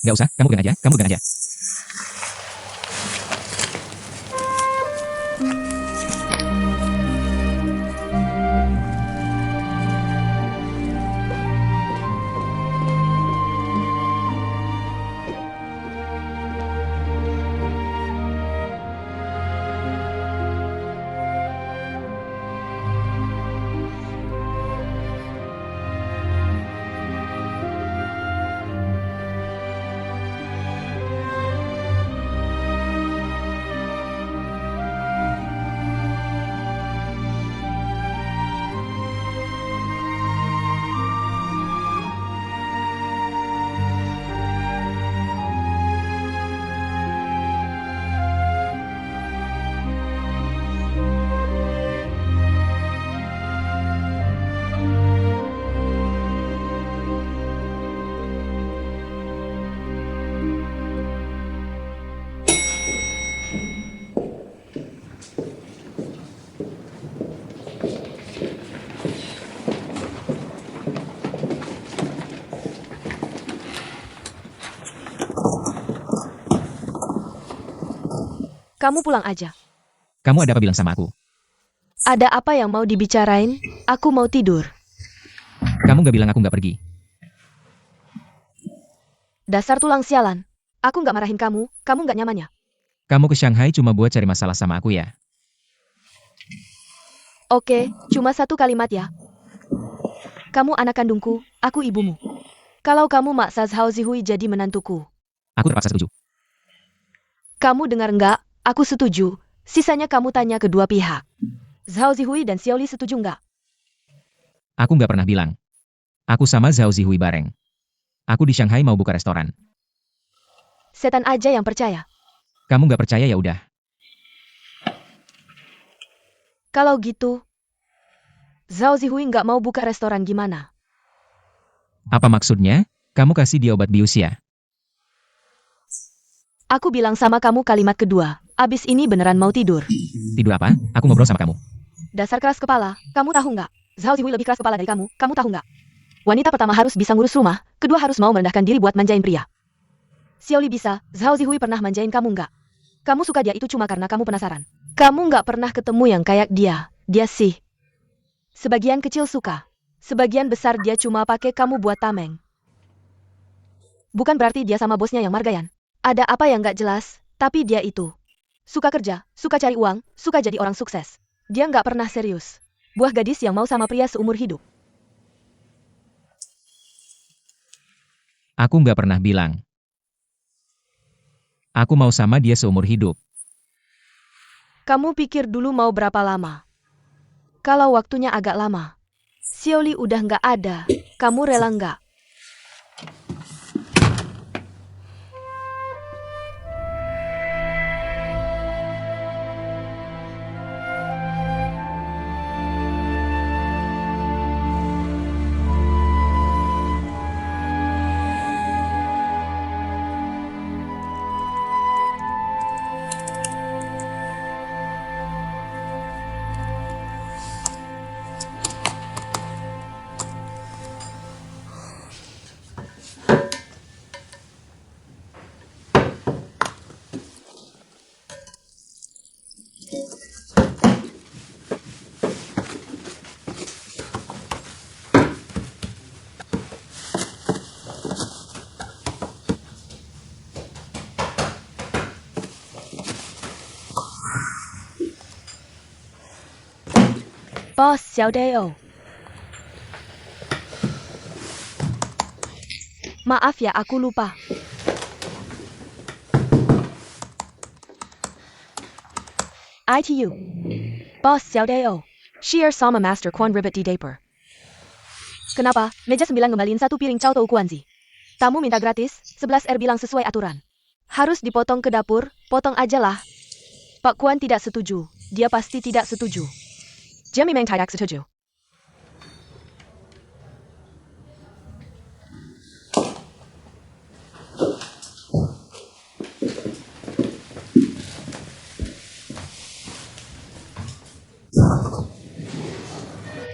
Nggak usah, kamu pegang aja, kamu pegang aja. Kamu pulang aja. Kamu ada apa bilang sama aku? Ada apa yang mau dibicarain? Aku mau tidur. Kamu nggak bilang aku nggak pergi. Dasar tulang sialan. Aku nggak marahin kamu nggak nyaman ya? Kamu ke Shanghai cuma buat cari masalah sama aku ya? Oke, cuma satu kalimat ya. Kamu anak kandungku, aku ibumu. Kalau kamu maksa Zhao Zihui jadi menantuku. Aku terpaksa setuju. Kamu dengar nggak? Aku setuju. Sisanya kamu tanya kedua pihak. Zhao Zihui dan Xiaoli setuju nggak? Aku nggak pernah bilang. Aku sama Zhao Zihui bareng. Aku di Shanghai mau buka restoran. Setan aja yang percaya. Kamu nggak percaya ya udah. Kalau gitu, Zhao Zihui nggak mau buka restoran gimana? Apa maksudnya? Kamu kasih dia obat bius ya? Aku bilang sama kamu kalimat kedua. Abis ini beneran mau tidur. Tidur apa? Aku ngobrol sama kamu. Dasar keras kepala, kamu tahu nggak? Zhao Zihui lebih keras kepala dari kamu tahu nggak? Wanita pertama harus bisa ngurus rumah, kedua harus mau merendahkan diri buat manjain pria. Xiaoli bisa, Zhao Zihui pernah manjain kamu nggak? Kamu suka dia itu cuma karena kamu penasaran. Kamu nggak pernah ketemu yang kayak dia. Dia sih. Sebagian kecil suka. Sebagian besar dia cuma pakai kamu buat tameng. Bukan berarti dia sama bosnya yang margayan. Ada apa yang nggak jelas, tapi dia itu. Suka kerja, suka cari uang, suka jadi orang sukses. Dia nggak pernah serius. Buah gadis yang mau sama pria seumur hidup. Aku nggak pernah bilang. Aku mau sama dia seumur hidup. Kamu pikir dulu mau berapa lama? Kalau waktunya agak lama. Xiaoli udah nggak ada. Kamu rela nggak? Bos Xiao Deo. Maaf ya, aku lupa. ITU. Bos Xiao Deo. Sheer sama Master Quan Ribbit di Daper. Kenapa? Meja 9 ngembaliin satu piring chow tou kuanzi. Tamu minta gratis, 11R bilang sesuai aturan. Harus dipotong ke dapur, potong aja lah. Pak Kuan tidak setuju. Dia pasti tidak setuju. Jimmy Meng tidak setuju.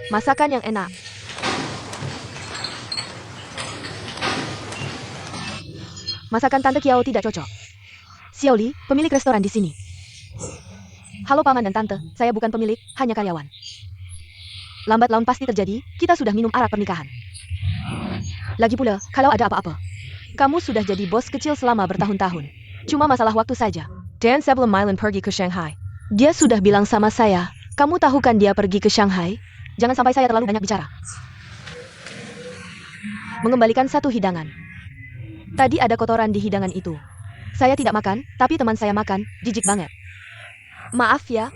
Masakan yang enak. Masakan Tante Kiao tidak cocok. Xiaoli, pemilik restoran di sini. Halo Paman dan Tante, saya bukan pemilik, hanya karyawan. Lambat laun pasti terjadi, kita sudah minum arak pernikahan. Lagi pula, kalau ada apa-apa, kamu sudah jadi bos kecil selama bertahun-tahun. Cuma masalah waktu saja. Dan sebelum Mylan pergi ke Shanghai, dia sudah bilang sama saya, kamu tahu kan dia pergi ke Shanghai? Jangan sampai saya terlalu banyak bicara. Mengembalikan satu hidangan. Tadi ada kotoran di hidangan itu. Saya tidak makan, tapi teman saya makan, jijik banget. Maaf ya.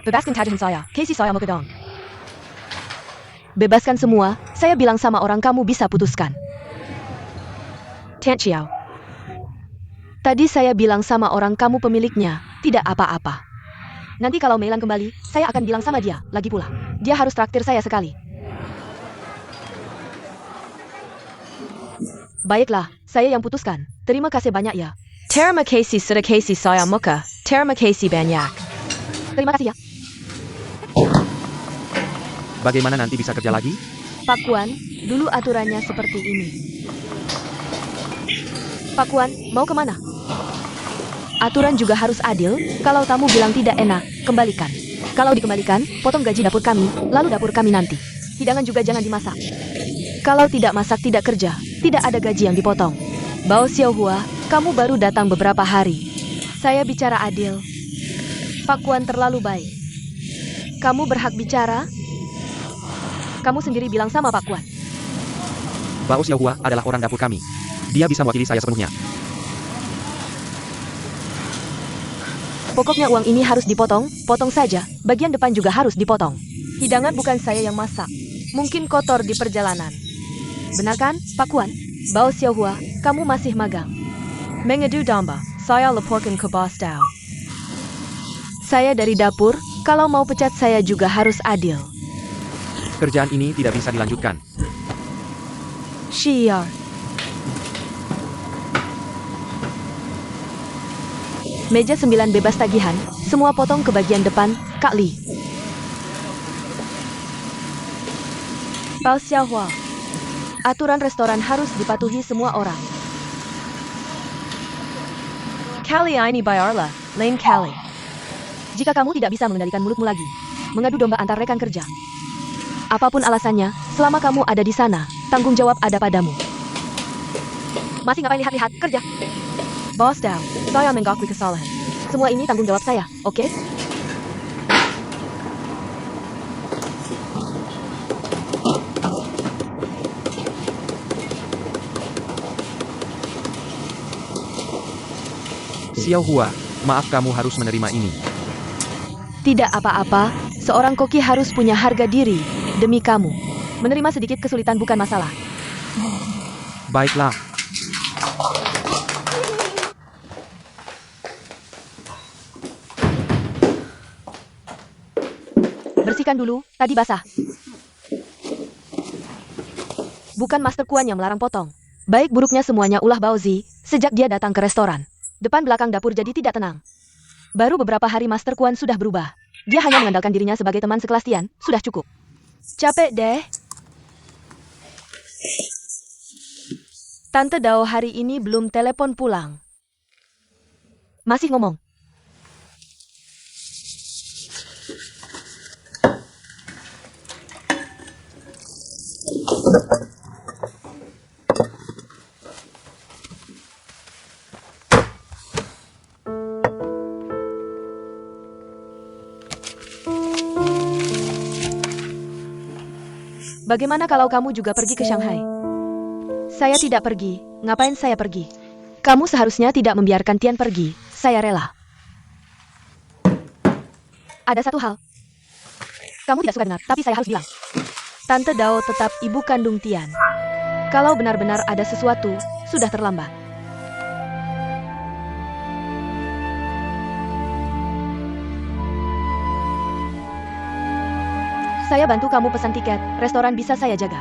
Bebaskan tajihan saya, Casey saya mau kedong. Bebaskan semua, saya bilang sama orang kamu bisa putuskan. Tian Xiao. Tadi saya bilang sama orang kamu pemiliknya, tidak apa-apa. Nanti kalau Meilan kembali, saya akan bilang sama dia, lagi pula. Dia harus traktir saya sekali. Baiklah, saya yang putuskan. Terima kasih banyak ya. Terima kasih sudah kasih saya muka. Terima kasih banyak. Terima kasih ya. Bagaimana nanti bisa kerja lagi? Pak Kuan, dulu aturannya seperti ini. Pak Kuan, mau kemana? Aturan juga harus adil, kalau tamu bilang tidak enak, kembalikan. Kalau dikembalikan, potong gaji dapur kami, lalu dapur kami nanti. Hidangan juga jangan dimasak. Kalau tidak masak tidak kerja, tidak ada gaji yang dipotong. Bao Xiaohua, kamu baru datang beberapa hari. Saya bicara adil. Pak Kuan terlalu baik. Kamu berhak bicara? Kamu sendiri bilang sama Pak Kuan. Bao Xiaohua adalah orang dapur kami. Dia bisa mewakili saya sepenuhnya. Pokoknya uang ini harus dipotong, potong saja, bagian depan juga harus dipotong. Hidangan bukan saya yang masak. Mungkin kotor di perjalanan. Benar kan, Pak Kuan? Bao Xiaohua, kamu masih magang. Mengadu domba, saya laporkan ke bos Dao. Saya dari dapur, kalau mau pecat saya juga harus adil. Kerjaan ini tidak bisa dilanjutkan. Shiar. Meja 9 bebas tagihan, semua potong ke bagian depan, Kak Li. Bao Xiaohua. Aturan restoran harus dipatuhi semua orang. Kali ini bayarlah, lain kali. Jika kamu tidak bisa mengendalikan mulutmu lagi, mengadu domba antar rekan kerja. Apapun alasannya, selama kamu ada di sana, tanggung jawab ada padamu. Masih ngapain lihat-lihat, kerja. Bos Dao, saya mengakui kesalahan. Semua ini tanggung jawab saya, oke? Xiaohua, maaf kamu harus menerima ini. Tidak apa-apa, seorang koki harus punya harga diri, demi kamu. Menerima sedikit kesulitan bukan masalah. Baiklah. Bersihkan dulu, tadi basah. Bukan Master Kuan yang melarang potong. Baik buruknya semuanya ulah Baozi, sejak dia datang ke restoran. Depan belakang dapur jadi tidak tenang. Baru beberapa hari Master Kuan sudah berubah. Dia hanya mengandalkan dirinya sebagai teman sekelas Tian, sudah cukup. Capek deh. Tante Dao hari ini belum telepon pulang. Masih ngomong. Bagaimana kalau kamu juga pergi ke Shanghai? Saya tidak pergi. Ngapain saya pergi? Kamu seharusnya tidak membiarkan Tian pergi. Saya rela. Ada satu hal. Kamu tidak suka dengar, tapi saya harus bilang. Tante Dao tetap ibu kandung Tian. Kalau benar-benar ada sesuatu, sudah terlambat. Saya bantu kamu pesan tiket, restoran bisa saya jaga.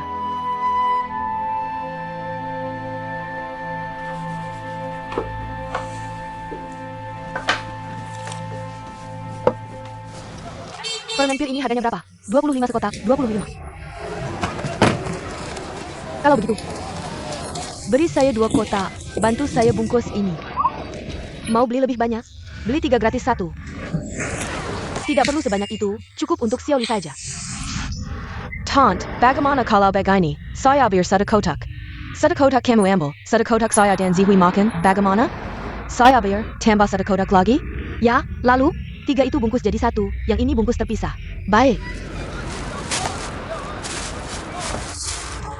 Permen ini harganya berapa? 25 sekotak, 25. Kalau begitu, Beri saya 2 kotak. Bantu saya bungkus ini. Mau beli lebih banyak? Beli 3 gratis 1. Tidak perlu sebanyak itu, cukup untuk Xiaoli saja. Taunt, bagaimana kalau begini? Saya biar 1 kotak. 1 kotak kamu ambil, 1 kotak saya dan Zihui makan, bagaimana? Saya biar, tambah 1 kotak lagi? Ya, lalu? 3 itu bungkus jadi 1, yang ini bungkus terpisah. Baik.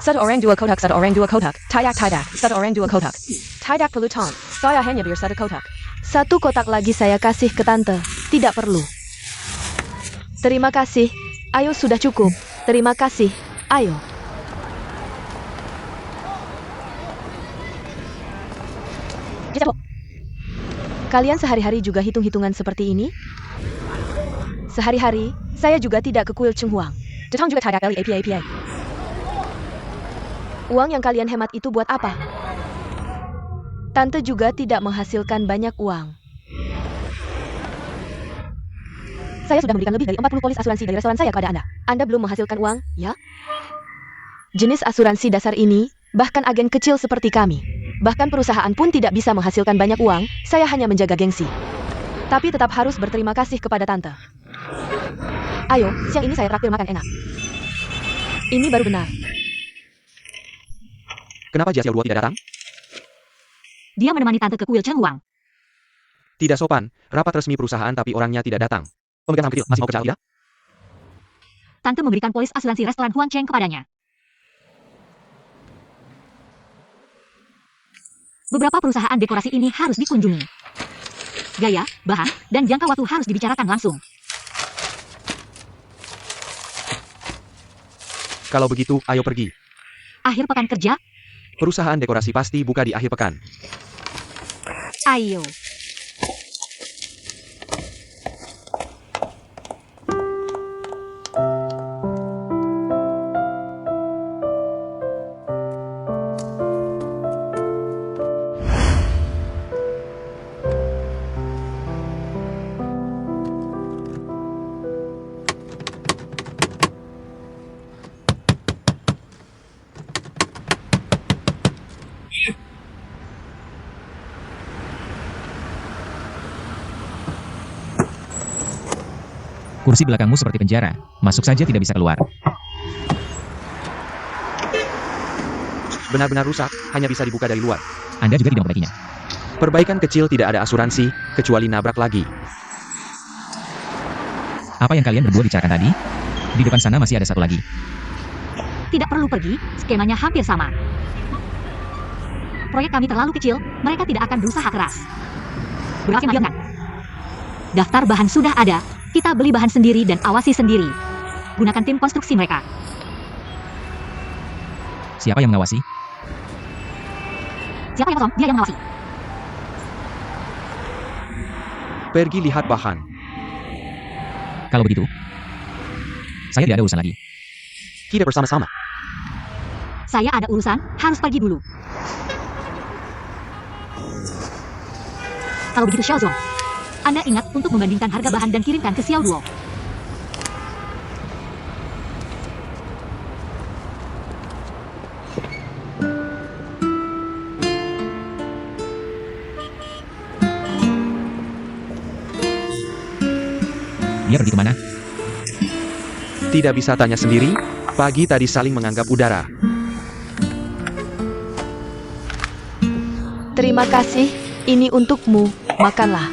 1 orang 2 kotak, 1 orang 2 kotak. Tidak, 1 orang 2 kotak. Tidak perlu taunt, saya hanya biar 1 kotak. 1 kotak lagi saya kasih ke tante, tidak perlu. Terima kasih. Ayo sudah cukup. Terima kasih. Ayo. Kalian sehari-hari juga hitung-hitungan seperti ini? Sehari-hari, saya juga tidak ke kuil Chenghuang. Detang juga tidak kali API. Uang yang kalian hemat itu buat apa? Tante juga tidak menghasilkan banyak uang. Saya sudah memberikan lebih dari 40 polis asuransi dari restoran saya kepada Anda. Anda belum menghasilkan uang, ya? Jenis asuransi dasar ini, bahkan agen kecil seperti kami. Bahkan perusahaan pun tidak bisa menghasilkan banyak uang, saya hanya menjaga gengsi. Tapi tetap harus berterima kasih kepada Tante. Ayo, siang ini saya traktir makan enak. Ini baru benar. Kenapa Jia Xiaoluo tidak datang? Dia menemani Tante ke kuil Chenghuang. Tidak sopan, rapat resmi perusahaan tapi orangnya tidak datang. Pemegang saham kecil, masih mau kerja, ya? Tante memberikan polis asuransi restoran Huang Cheng kepadanya. Beberapa perusahaan dekorasi ini harus dikunjungi. Gaya, bahan, dan jangka waktu harus dibicarakan langsung. Kalau begitu, ayo pergi. Akhir pekan kerja? Perusahaan dekorasi pasti buka di akhir pekan. Ayo. Kursi belakangmu seperti penjara. Masuk saja tidak bisa keluar. Benar-benar rusak, hanya bisa dibuka dari luar. Anda juga tidak memperbaikinya. Perbaikan kecil tidak ada asuransi, kecuali nabrak lagi. Apa yang kalian berdua bicarakan tadi? Di depan sana masih ada satu lagi. Tidak perlu pergi, skemanya hampir sama. Proyek kami terlalu kecil, mereka tidak akan berusaha keras. Berakhir. Daftar bahan sudah ada, kita beli bahan sendiri dan awasi sendiri. Gunakan tim konstruksi mereka. Siapa yang mengawasi? Siapa yang kosong, dia yang mengawasi. Pergi lihat bahan. Kalau begitu, saya tidak ada urusan lagi. Kita bersama-sama. Saya ada urusan, harus pergi dulu. Kalau begitu Xiaozong, Anda ingat untuk membandingkan harga bahan dan kirimkan ke Xiao Duo. Dia pergi kemana? Tidak bisa tanya sendiri, pagi tadi saling menganggap udara. Terima kasih, ini untukmu, makanlah.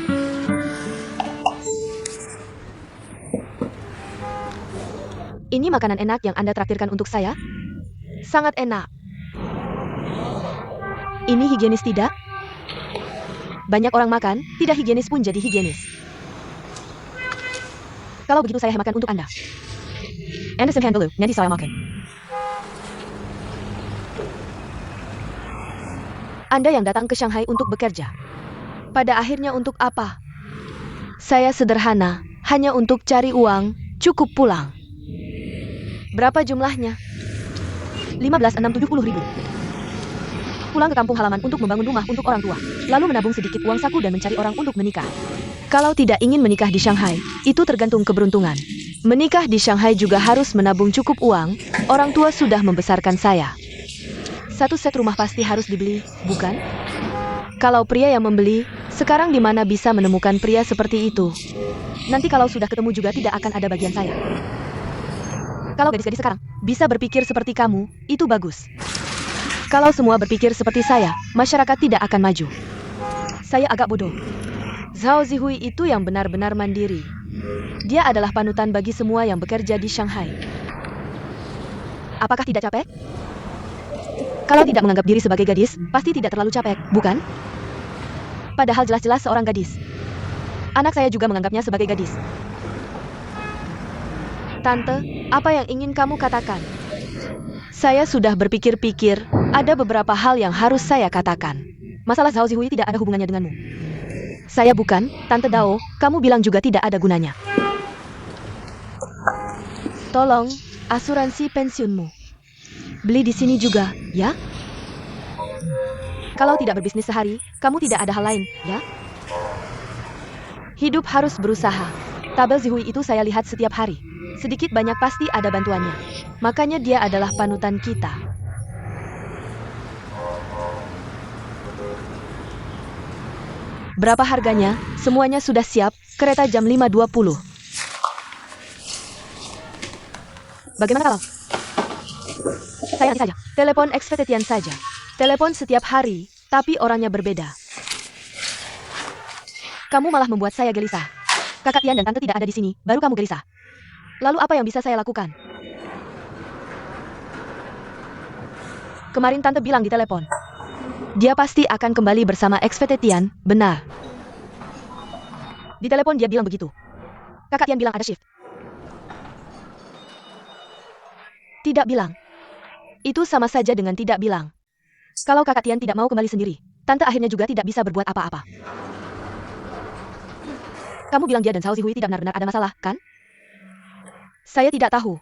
Ini makanan enak yang Anda traktirkan untuk saya? Sangat enak. Ini higienis tidak? Banyak orang makan, tidak higienis pun jadi higienis. Kalau begitu saya makan untuk Anda. Anda simpan dulu, nanti saya makan. Anda yang datang ke Shanghai untuk bekerja. Pada akhirnya untuk apa? Saya sederhana, hanya untuk cari uang, cukup pulang. Berapa jumlahnya? 15.670.000. Pulang ke kampung halaman untuk membangun rumah untuk orang tua. Lalu menabung sedikit uang saku dan mencari orang untuk menikah. Kalau tidak ingin menikah di Shanghai, itu tergantung keberuntungan. Menikah di Shanghai juga harus menabung cukup uang, orang tua sudah membesarkan saya. Satu set rumah pasti harus dibeli, bukan? Kalau pria yang membeli, sekarang di mana bisa menemukan pria seperti itu? Nanti kalau sudah ketemu juga tidak akan ada bagian saya. Kalau gadis-gadis sekarang bisa berpikir seperti kamu, itu bagus. Kalau semua berpikir seperti saya, masyarakat tidak akan maju. Saya agak bodoh. Zhao Zihui itu yang benar-benar mandiri. Dia adalah panutan bagi semua yang bekerja di Shanghai. Apakah tidak capek? Kalau tidak menganggap diri sebagai gadis, pasti tidak terlalu capek, bukan? Padahal jelas-jelas seorang gadis. Anak saya juga menganggapnya sebagai gadis. Tante, apa yang ingin kamu katakan? Saya sudah berpikir-pikir, ada beberapa hal yang harus saya katakan. Masalah Zhao Zihui tidak ada hubungannya denganmu. Saya bukan, Tante Dao, kamu bilang juga tidak ada gunanya. Tolong, asuransi pensiunmu. Beli di sini juga, ya? Kalau tidak berbisnis sehari, kamu tidak ada hal lain, ya? Hidup harus berusaha. Tabel Zihui itu saya lihat setiap hari. Sedikit banyak pasti ada bantuannya. Makanya dia adalah panutan kita. Berapa harganya? Semuanya sudah siap, kereta jam 5.20. Bagaimana kalau? Saya nanti saja. Telepon ekspeditian saja. Telepon setiap hari, tapi orangnya berbeda. Kamu malah membuat saya gelisah. Kakak Tian dan Tante tidak ada di sini, baru kamu gelisah. Lalu apa yang bisa saya lakukan? Kemarin Tante bilang di telepon. Dia pasti akan kembali bersama ekspeditian, benar. Di telepon dia bilang begitu. Kakak Tian bilang ada shift. Tidak bilang. Itu sama saja dengan tidak bilang. Kalau Kakak Tian tidak mau kembali sendiri, Tante akhirnya juga tidak bisa berbuat apa-apa. Kamu bilang dia dan Zhao Zihui tidak benar-benar ada masalah, kan? Saya tidak tahu.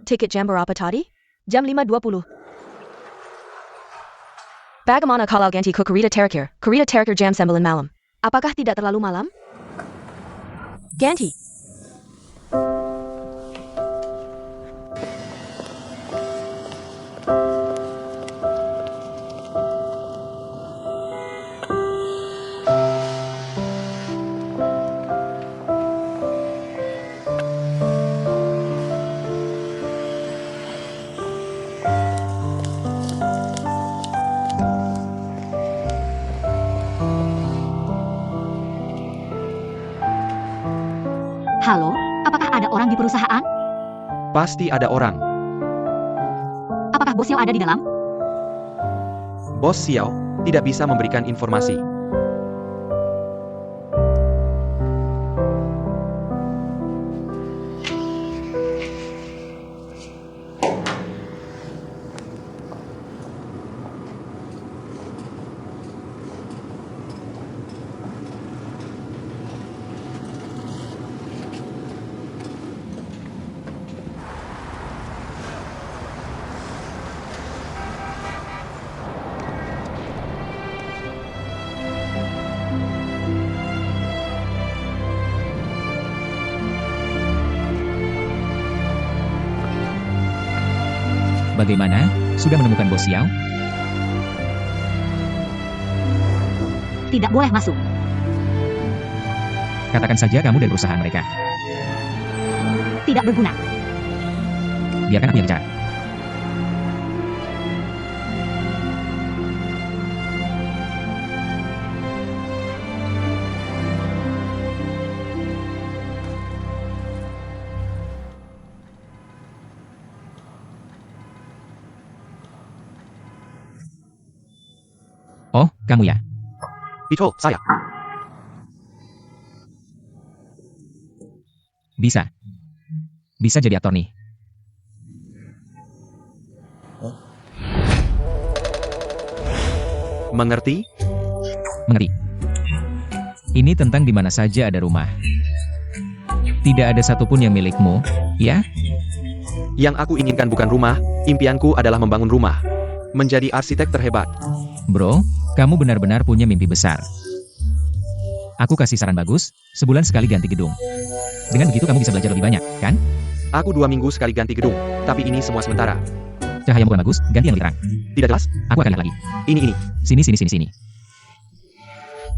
Tiket jam berapa tadi? Jam 5.20. Bagaimana kalau ganti ke Kereta Terakhir jam 9 malam. Apakah tidak terlalu malam? Ganti. Halo, apakah ada orang di perusahaan? Pasti ada orang. Apakah Bos Xiao ada di dalam? Bos Xiao tidak bisa memberikan informasi. Bagaimana? Sudah menemukan Bos Xiao? Tidak boleh masuk. Katakan saja kamu dari perusahaan mereka. Tidak berguna. Biarkan aku yang bicara. Oh, kamu ya? Itu saya. Bisa. Bisa jadi aktor nih. Mengerti? Mengerti. Ini tentang di mana saja ada rumah. Tidak ada satupun yang milikmu, ya? Yang aku inginkan bukan rumah, impianku adalah membangun rumah. Menjadi arsitek terhebat. Bro, kamu benar-benar punya mimpi besar. Aku kasih saran bagus, sebulan sekali ganti gedung. Dengan begitu kamu bisa belajar lebih banyak, kan? Aku 2 minggu sekali ganti gedung, tapi ini semua sementara. Cahayamu kurang bagus, ganti yang lebih terang. Tidak jelas? Aku akan lihat lagi. Ini. Sini.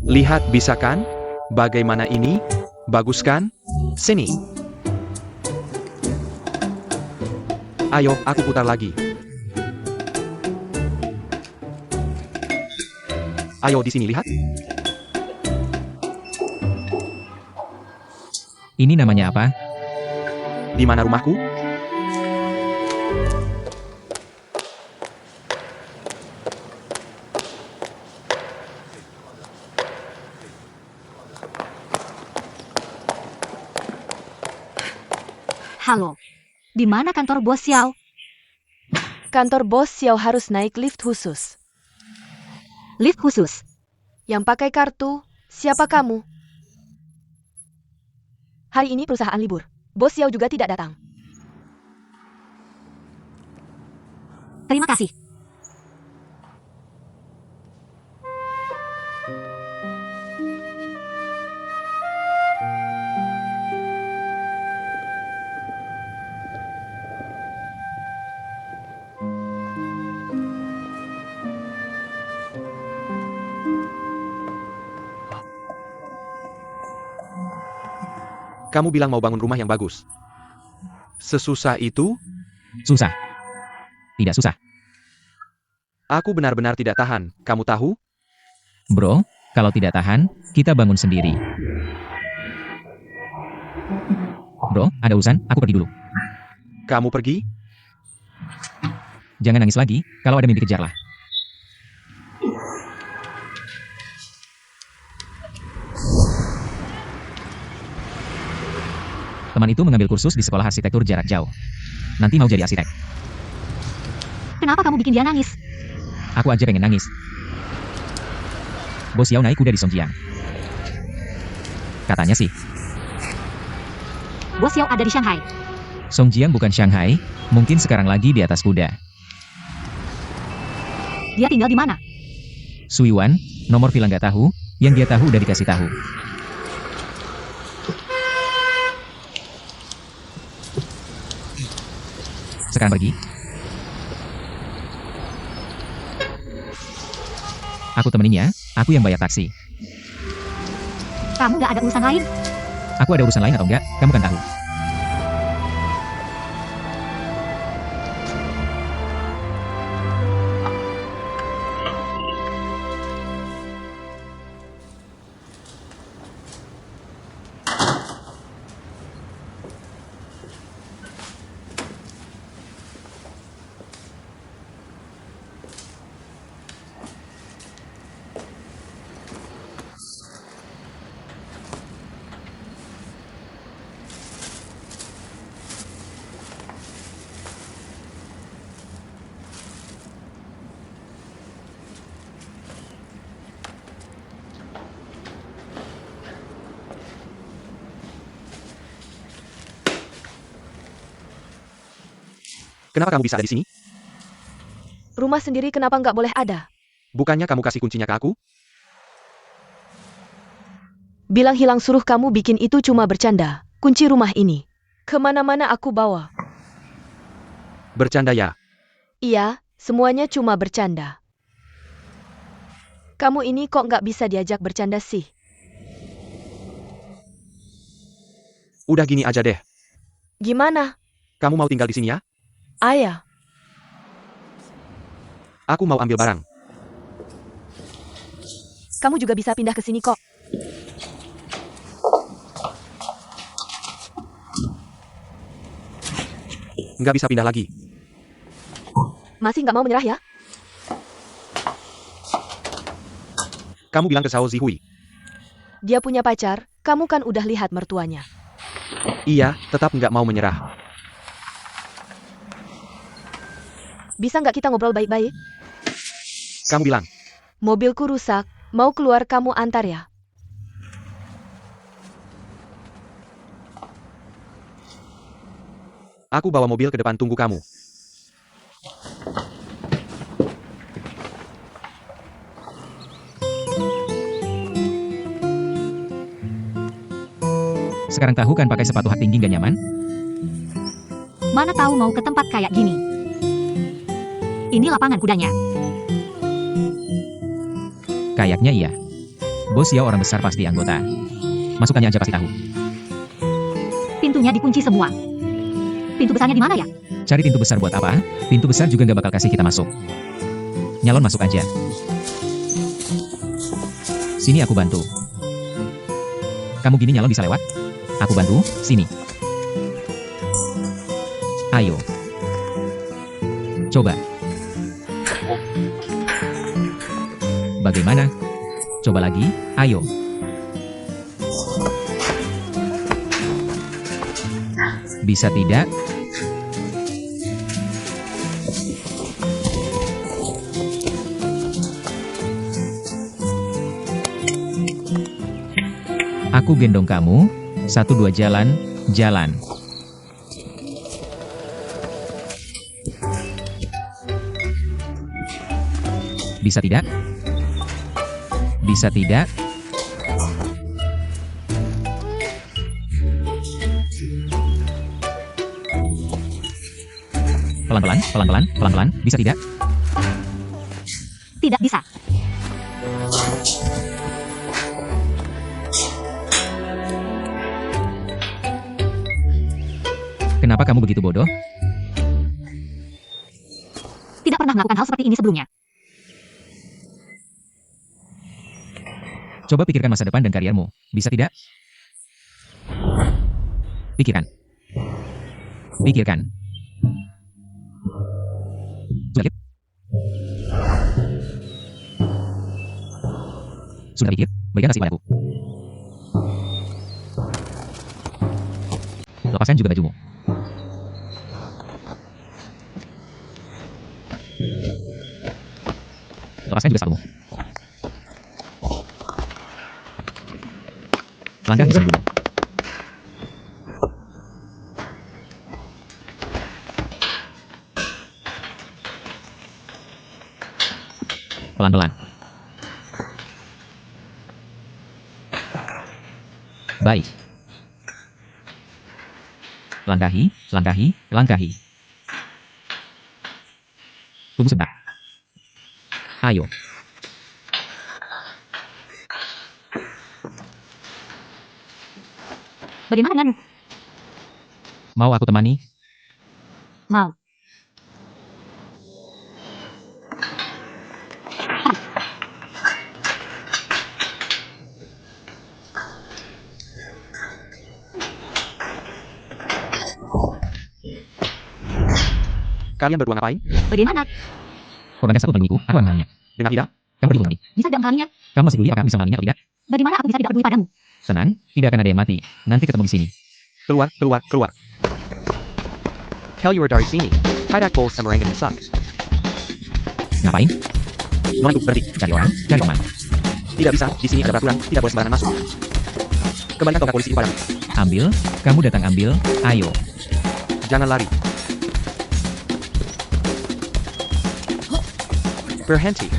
Lihat bisa kan? Bagaimana ini? Bagus kan? Sini. Ayo, aku putar lagi. Ayo di sini lihat. Ini namanya apa? Di mana rumahku? Halo. Di mana kantor Bos Xiao? Kantor Bos Xiao harus naik lift khusus. Lift khusus. Yang pakai kartu, siapa kamu? Hari ini perusahaan libur. Bos Xiao juga tidak datang. Terima kasih. Kamu bilang mau bangun rumah yang bagus. Sesusah itu? Susah. Tidak susah. Aku benar-benar tidak tahan, kamu tahu? Bro, kalau tidak tahan, kita bangun sendiri. Bro, ada urusan, aku pergi dulu. Kamu pergi? Jangan nangis lagi, kalau ada mimpi kejarlah. Teman itu mengambil kursus di sekolah arsitektur jarak jauh. Nanti mau jadi arsitek. Kenapa kamu bikin dia nangis? Aku aja pengen nangis. Bos Xiao naik kuda di Songjiang. Katanya sih, Bos Xiao ada di Shanghai. Songjiang bukan Shanghai, mungkin sekarang lagi di atas kuda. Dia tinggal di mana? Suiwan, nomor villa nggak tahu, yang dia tahu udah dikasih tahu. Sekarang pergi. Aku temenin ya, aku yang bayar taksi. Kamu gak ada urusan lain? Aku ada urusan lain atau enggak, kamu kan tahu. Kenapa kamu bisa ada di sini? Rumah sendiri kenapa nggak boleh ada? Bukannya kamu kasih kuncinya ke aku? Bilang hilang suruh kamu bikin itu cuma bercanda. Kunci rumah ini. Kemana-mana aku bawa. Bercanda ya? Iya, semuanya cuma bercanda. Kamu ini kok nggak bisa diajak bercanda sih? Udah gini aja deh. Gimana? Kamu mau tinggal di sini ya? Ayah, Aku mau ambil barang. kamu juga bisa pindah ke sini kok. Nggak bisa pindah lagi. Masih nggak mau menyerah ya? Kamu bilang ke Xiao Zihui. Dia punya pacar, kamu kan udah lihat mertuanya. Iya, tetap nggak mau menyerah. Bisa nggak kita ngobrol baik-baik? Kamu bilang, Mobilku rusak, mau keluar kamu antar ya? aku bawa mobil ke depan tunggu kamu. Sekarang tahu kan pakai sepatu hak tinggi gak nyaman? Mana tahu mau ke tempat kayak gini. Ini lapangan kudanya. Kayaknya iya. Bos Xiao orang besar pasti anggota. Masukannya aja pasti tahu. Pintunya dikunci semua. Pintu besarnya di mana ya? Cari pintu besar buat apa? Pintu besar juga nggak bakal kasih kita masuk. Nyalon masuk aja. Sini aku bantu. Kamu gini nyalon bisa lewat? Aku bantu, sini. Ayo. Coba. Bagaimana? Coba lagi, ayo. Bisa tidak? Aku gendong kamu. 1, 2 jalan, jalan. Bisa tidak? Bisa tidak? Pelan-pelan, pelan-pelan, pelan-pelan. Bisa tidak? Tidak bisa. Kenapa kamu begitu bodoh? Tidak pernah melakukan hal seperti ini sebelumnya. Coba pikirkan masa depan dan kariermu. Bisa tidak? Pikirkan. Pikirkan. Sudah pikir? Sudah pikir? Berikan kasih padaku. Lepaskan juga bajumu. Lepaskan juga sepatumu. Langkah ke dulu. Pelan-pelan. Baik. Langkahi, langkahi, langkahi. Tunggu sebentar. Ayo. Bagaimana denganmu? Mau aku temani? Mau. Kalian berdua ngapain? Bagaimana? Korbankan satu penemuiku, aku akan mengenalnya. Dengan tidak? Kamu pergi mengerti. Bisa tidak mengenalinya? Kamu masih peduli apakah bisa mengenalinya atau tidak? Bagaimana aku bisa tidak peduli padamu? Tenang, tidak akan ada yang mati. Nanti ketemu di sini. Keluar, keluar, keluar. Tell dari sini. Tidak bol sama orang yang suck. Ngapain? Nona itu berhenti. Cari orang, cari teman. Tidak bisa, di sini ada peraturan, tidak boleh sembarangan masuk. Kembalikan tongkat polisi itu padamu. Ambil, kamu datang ambil, ayo. Jangan lari. Berhenti.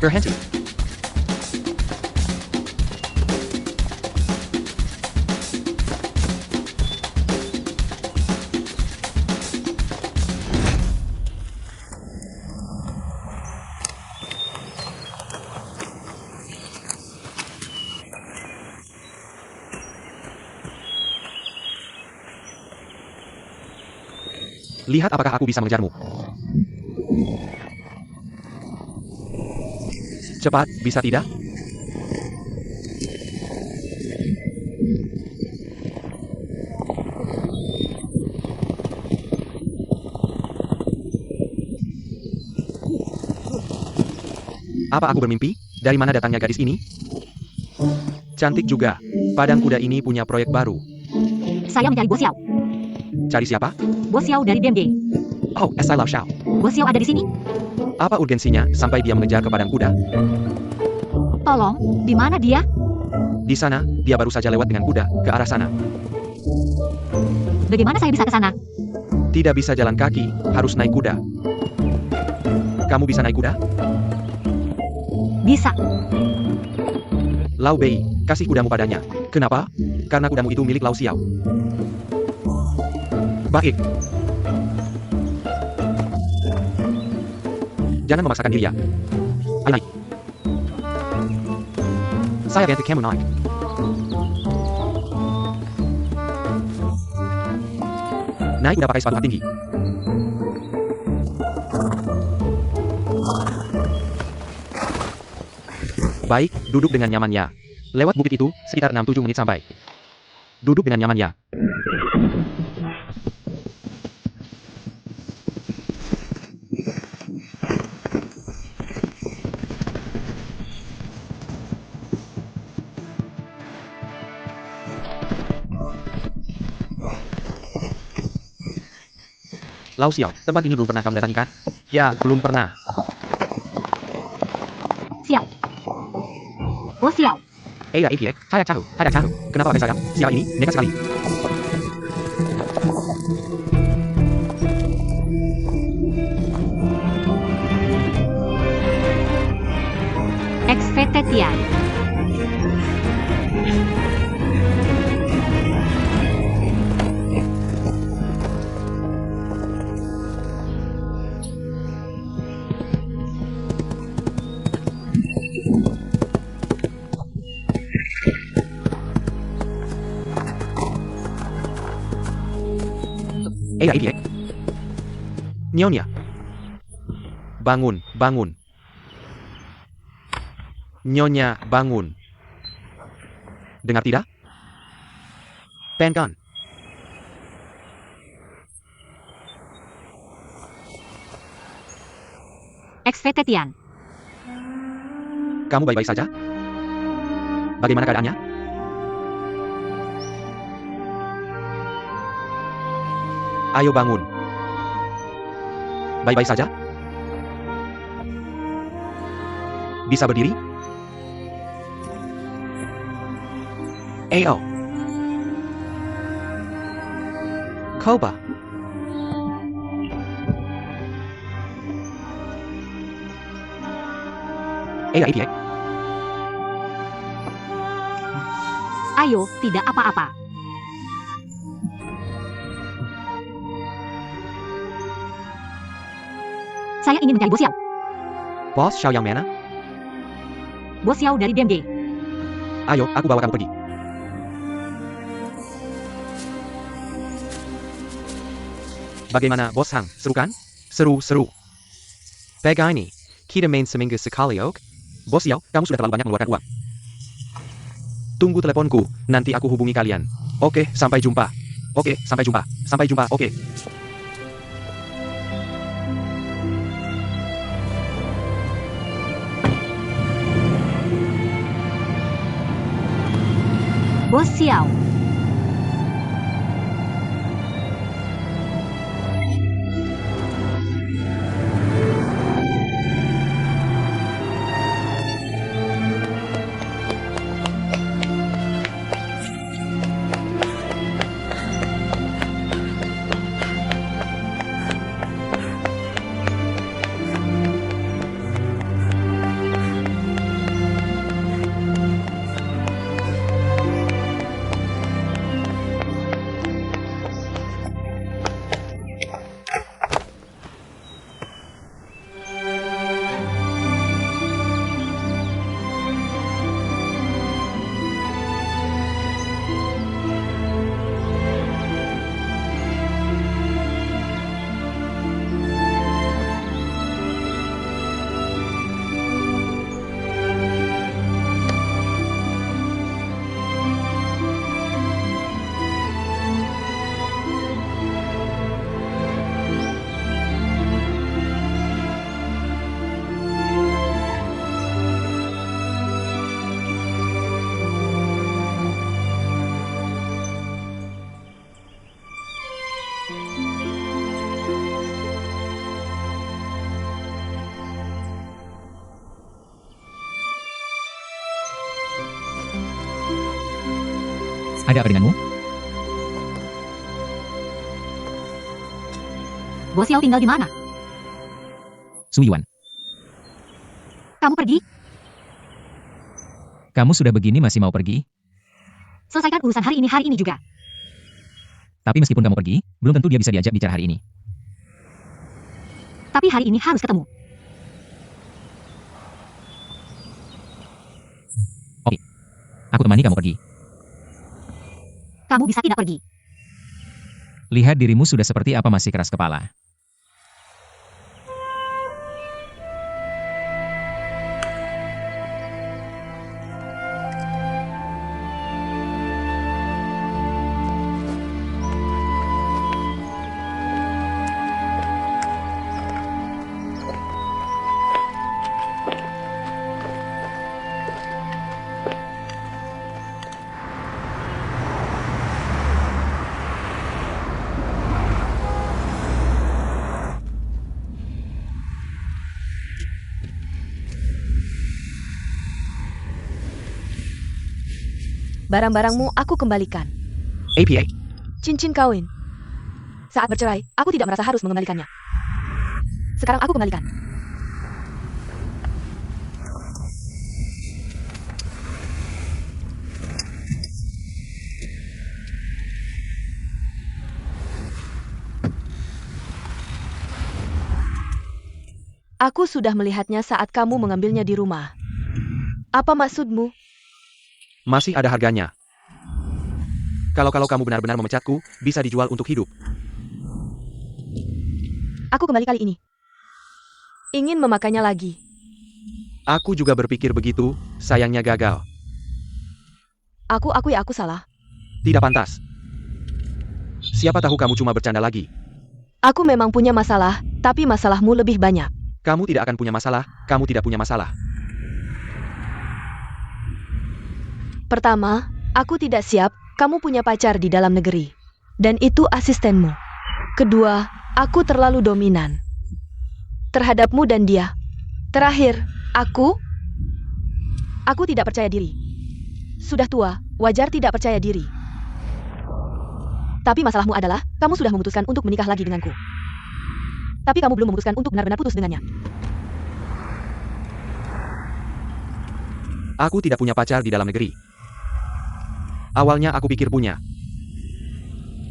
Berhenti. Lihat apakah aku bisa mengejarmu. Cepat, bisa tidak? Apa aku bermimpi? Dari mana datangnya gadis ini? Cantik juga. Padang kuda ini punya proyek baru. Saya mencari Bos Xiao. Cari siapa? Bos Xiao dari DMG. Oh, I love Xiao. Bos Xiao ada di sini? Apa urgensinya sampai dia mengejar ke padang kuda? Tolong, di mana dia? Di sana, dia baru saja lewat dengan kuda ke arah sana. Bagaimana saya bisa ke sana? Tidak bisa jalan kaki, harus naik kuda. Kamu bisa naik kuda? Bisa. Lau Bei, kasih kudamu padanya. Kenapa? Karena kudamu itu milik Lau Xiao. Baik. Jangan memaksakan diri ya. Ayo naik. Saya ganti kamu naik. Naik udah pakai sepatu tinggi. Baik, duduk dengan nyaman ya. Lewat bukit itu, sekitar 6-7 menit sampai. Duduk dengan nyaman ya. Lau Xiao, tempat ini belum pernah kamu datangi kan? Ya, belum pernah. Xiao. Bos Xiao. Ya, saya tahu. Kenapa pakai saya? Xiao ini, nekat sekali. XVT Tian. Ya. Nyonya. Bangun. Nyonya, bangun. Dengar tidak? Penkan. XVT Tian. Kamu baik-baik saja? Bagaimana keadaannya? Ayo bangun. Baik-baik saja? Bisa berdiri? Ayo. Coba. Ayo, tidak apa-apa. Saya ingin mencari Bos Xiao. Bos Xiao yang mana? Bos Xiao dari DMG. Ayo, aku bawa kamu pergi. Bagaimana, Bos Hang? Seru kan? Seru. Pegang ini. Kita main seminggu sekali, ok? Bos Xiao, kamu sudah terlalu banyak mengeluarkan uang. Tunggu teleponku, nanti aku hubungi kalian. Oke, sampai jumpa. Oke. Bos Xiao. Ada apa denganmu? Bos Xiao tinggal di mana? Su Yuan, Kamu pergi? kamu sudah begini masih mau pergi? Selesaikan urusan hari ini juga. Tapi meskipun kamu pergi, Belum tentu dia bisa diajak bicara hari ini. Tapi hari ini harus ketemu. Oke. Aku temani kamu pergi. Kamu bisa tidak pergi. Lihat dirimu sudah seperti apa masih keras kepala. Barang-barangmu aku kembalikan. APA. Cincin kawin. Saat bercerai, aku tidak merasa harus mengembalikannya. Sekarang aku kembalikan. Aku sudah melihatnya saat kamu mengambilnya di rumah. Apa maksudmu? Masih ada harganya. Kalau kamu benar-benar memecatku, bisa dijual untuk hidup. Aku kembali kali ini. Ingin memakainya lagi. Aku juga berpikir begitu, sayangnya gagal. Aku akui aku salah. Tidak pantas. Siapa tahu kamu cuma bercanda lagi. Aku memang punya masalah, tapi masalahmu lebih banyak. Kamu tidak akan punya masalah, kamu tidak punya masalah. Pertama, aku tidak siap kamu punya pacar di dalam negeri. Dan itu asistenmu. Kedua, aku terlalu dominan terhadapmu dan dia. Terakhir, aku tidak percaya diri. Sudah tua, wajar tidak percaya diri. Tapi masalahmu adalah, kamu sudah memutuskan untuk menikah lagi denganku. Tapi kamu belum memutuskan untuk benar-benar putus dengannya. Aku tidak punya pacar di dalam negeri. Awalnya aku pikir punya.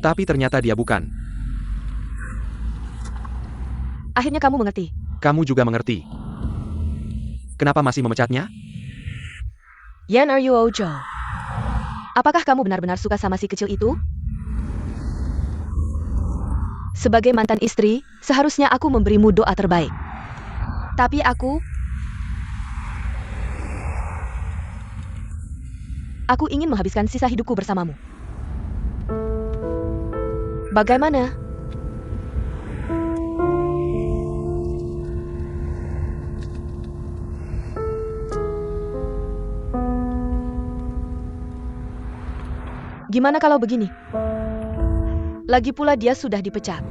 Tapi ternyata dia bukan. Akhirnya kamu mengerti. Kamu juga mengerti. Kenapa masih memecatnya? Yan are you Ojo? Apakah kamu benar-benar suka sama si kecil itu? Sebagai mantan istri, seharusnya aku memberimu doa terbaik. Tapi aku ingin menghabiskan sisa hidupku bersamamu. Bagaimana? Gimana kalau begini? Lagi pula dia sudah dipecat.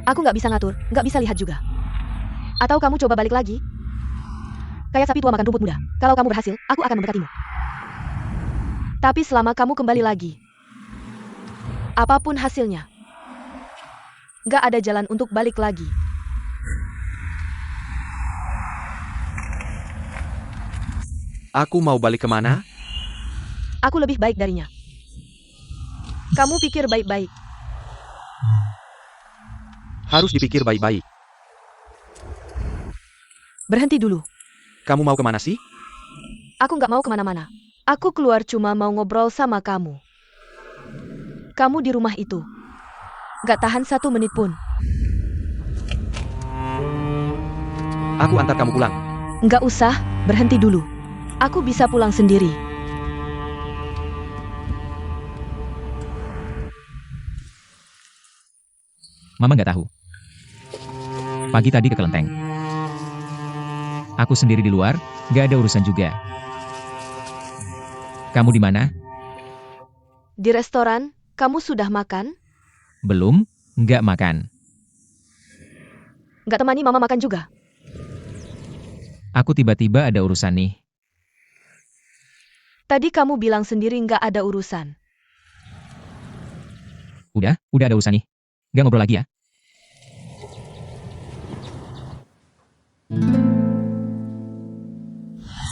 Aku nggak bisa ngatur, nggak bisa lihat juga. Atau kamu coba balik lagi? Kayak sapi tua makan rumput muda. Kalau kamu berhasil, aku akan mendekatimu. Tapi selama kamu kembali lagi, apapun hasilnya, nggak ada jalan untuk balik lagi. Aku mau balik kemana? Aku lebih baik darinya. Kamu pikir baik-baik. Harus dipikir baik-baik. Berhenti dulu. Kamu mau kemana sih? Aku nggak mau kemana-mana. Aku keluar cuma mau ngobrol sama kamu. Kamu di rumah itu. Nggak tahan 1 menit pun. Aku antar kamu pulang. Nggak usah, berhenti dulu. Aku bisa pulang sendiri. Mama nggak tahu. Pagi tadi ke kelenteng. Aku sendiri di luar, nggak ada urusan juga. Kamu di mana? Di restoran, kamu sudah makan? Belum, nggak makan. Nggak temani mama makan juga? Aku tiba-tiba ada urusan nih. Tadi kamu bilang sendiri nggak ada urusan. Udah ada urusan nih. Nggak ngobrol lagi ya?